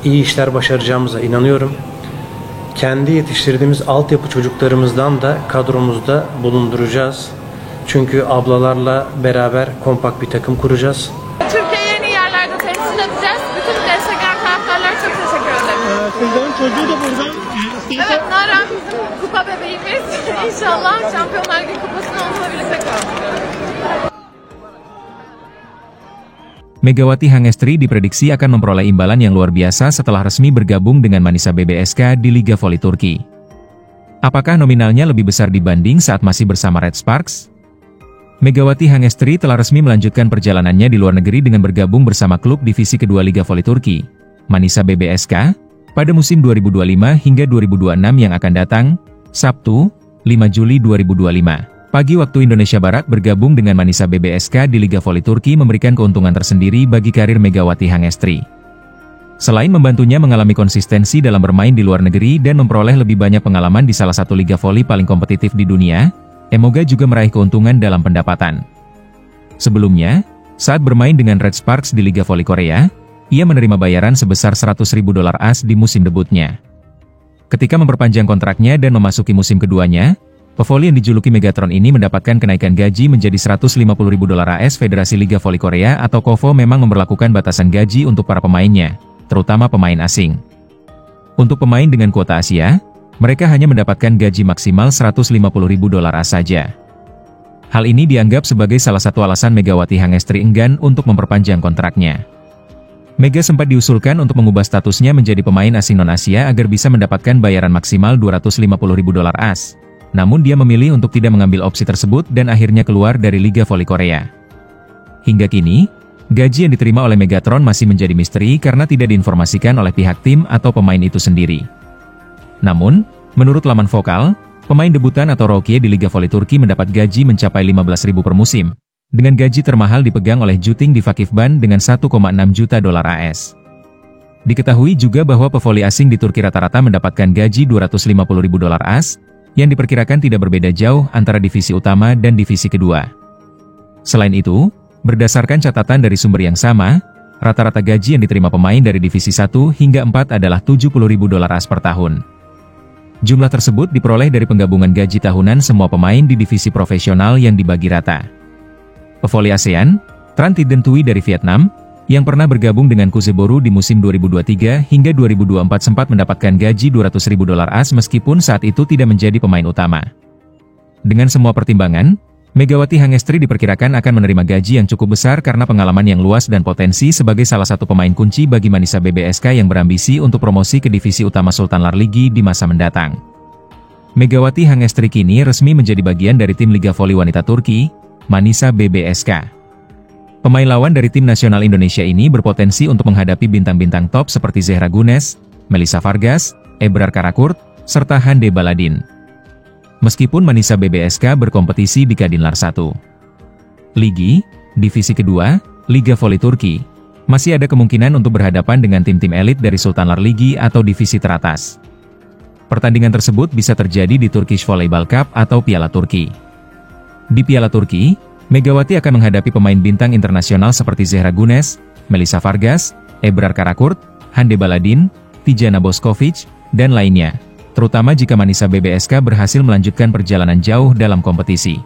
iyi işler başaracağımıza inanıyorum. Kendi yetiştirdiğimiz altyapı çocuklarımızdan da kadromuzda bulunduracağız. Çünkü ablalarla beraber kompakt bir takım kuracağız. Türkiye'yi en iyi yerlerde temsil edeceğiz. Bütün destekleyen taraftarlara çok teşekkür ederim. Kızların çocuğu da burada. Evet, Nara bizim kupa bebeğimiz. İnşallah Şampiyonlar Ligi kupasını onunla birlikte kazanacağız. Megawati Hangestri diprediksi akan memperoleh imbalan yang luar biasa setelah resmi bergabung dengan Manisa BBSK di Liga Voli Turki. Apakah nominalnya lebih besar dibanding saat masih bersama Red Sparks? Megawati Hangestri telah resmi melanjutkan perjalanannya di luar negeri dengan bergabung bersama klub divisi kedua Liga Voli Turki, Manisa BBSK, pada musim 2025 hingga 2026 yang akan datang, Sabtu, 5 Juli 2025. Pagi waktu Indonesia Barat bergabung dengan Manisa BBSK di Liga Voli Turki memberikan keuntungan tersendiri bagi karir Megawati Hangestri. Selain membantunya mengalami konsistensi dalam bermain di luar negeri dan memperoleh lebih banyak pengalaman di salah satu liga voli paling kompetitif di dunia, Emoga juga meraih keuntungan dalam pendapatan. Sebelumnya, saat bermain dengan Red Sparks di Liga Voli Korea, ia menerima bayaran sebesar $100.000 AS di musim debutnya. Ketika memperpanjang kontraknya dan memasuki musim keduanya, pevoli yang dijuluki Megatron ini mendapatkan kenaikan gaji menjadi $150.000 AS. Federasi Liga Voli Korea atau KOVO memang memberlakukan batasan gaji untuk para pemainnya, terutama pemain asing. Untuk pemain dengan kuota Asia, mereka hanya mendapatkan gaji maksimal $150.000 AS saja. Hal ini dianggap sebagai salah satu alasan Megawati Hangestri enggan untuk memperpanjang kontraknya. Mega sempat diusulkan untuk mengubah statusnya menjadi pemain asing non-Asia agar bisa mendapatkan bayaran maksimal $250.000 AS. Namun dia memilih untuk tidak mengambil opsi tersebut dan akhirnya keluar dari Liga Voli Korea. Hingga kini, gaji yang diterima oleh Megatron masih menjadi misteri karena tidak diinformasikan oleh pihak tim atau pemain itu sendiri. Namun, menurut laman Vokal, pemain debutan atau rookie di Liga Voli Turki mendapat gaji mencapai $15.000 per musim, dengan gaji termahal dipegang oleh Juting Divakifban dengan $1,6 juta AS. Diketahui juga bahwa pevoli asing di Turki rata-rata mendapatkan gaji $250.000 AS, yang diperkirakan tidak berbeda jauh antara divisi utama dan divisi kedua. Selain itu, berdasarkan catatan dari sumber yang sama, rata-rata gaji yang diterima pemain dari divisi 1 hingga 4 adalah $70.000 AS per tahun. Jumlah tersebut diperoleh dari penggabungan gaji tahunan semua pemain di divisi profesional yang dibagi rata. Pevoli ASEAN, Tran Tiden Tui dari Vietnam, yang pernah bergabung dengan Kuseboru di musim 2023 hingga 2024 sempat mendapatkan gaji $200.000 AS meskipun saat itu tidak menjadi pemain utama. Dengan semua pertimbangan, Megawati Hangestri diperkirakan akan menerima gaji yang cukup besar karena pengalaman yang luas dan potensi sebagai salah satu pemain kunci bagi Manisa BBSK yang berambisi untuk promosi ke divisi utama Sultanlar Ligi di masa mendatang. Megawati Hangestri kini resmi menjadi bagian dari tim Liga Voli Wanita Turki, Manisa BBSK. Pemain lawan dari tim nasional Indonesia ini berpotensi untuk menghadapi bintang-bintang top seperti Zehra Gunes, Melissa Vargas, Ebrar Karakurt, serta Hande Baladin. Meskipun Manisa BBSK berkompetisi di Kadinlar 1 Ligi, divisi kedua, Liga Voli Turki, masih ada kemungkinan untuk berhadapan dengan tim-tim elit dari Sultanlar Ligi atau divisi teratas. Pertandingan tersebut bisa terjadi di Turkish Volleyball Cup atau Piala Turki. Di Piala Turki, Megawati akan menghadapi pemain bintang internasional seperti Zehra Gunes, Melissa Vargas, Ebrar Karakurt, Hande Baladin, Tijana Boskovic, dan lainnya, terutama jika Manisa BBSK berhasil melanjutkan perjalanan jauh dalam kompetisi.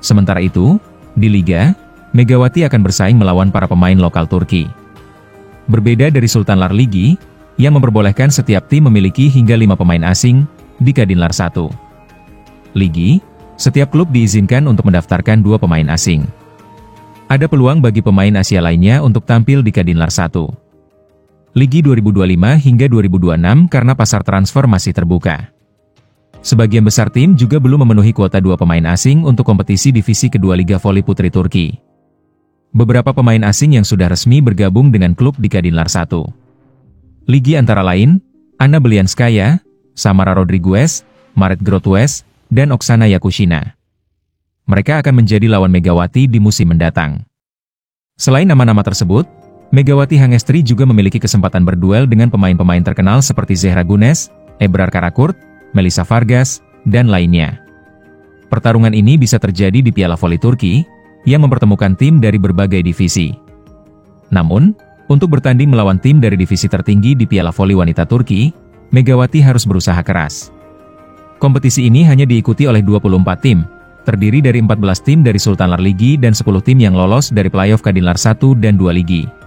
Sementara itu, di Liga, Megawati akan bersaing melawan para pemain lokal Turki. Berbeda dari Sultanlar Ligi, yang memperbolehkan setiap tim memiliki hingga 5 pemain asing, di Kadinlar 1 Ligi, setiap klub diizinkan untuk mendaftarkan 2 pemain asing. Ada peluang bagi pemain Asia lainnya untuk tampil di Kadinlar 1 Ligi 2025 hingga 2026 karena pasar transfer masih terbuka. Sebagian besar tim juga belum memenuhi kuota 2 pemain asing untuk kompetisi divisi kedua Liga Voli Putri Turki. Beberapa pemain asing yang sudah resmi bergabung dengan klub di Kadinlar 1 Ligi antara lain, Anna Belianskaya, Samara Rodriguez, Maret Grotwes, dan Oksana Yakushina. Mereka akan menjadi lawan Megawati di musim mendatang. Selain nama-nama tersebut, Megawati Hangestri juga memiliki kesempatan berduel dengan pemain-pemain terkenal seperti Zehra Gunes, Ebrar Karakurt, Melissa Vargas, dan lainnya. Pertarungan ini bisa terjadi di Piala Voli Turki, yang mempertemukan tim dari berbagai divisi. Namun, Untuk bertanding melawan tim dari divisi tertinggi di Piala Voli Wanita Turki, Megawati harus berusaha keras. Kompetisi ini hanya diikuti oleh 24 tim, terdiri dari 14 tim dari Sultan Larligi dan 10 tim yang lolos dari playoff Kadinlar 1 dan 2 Ligi.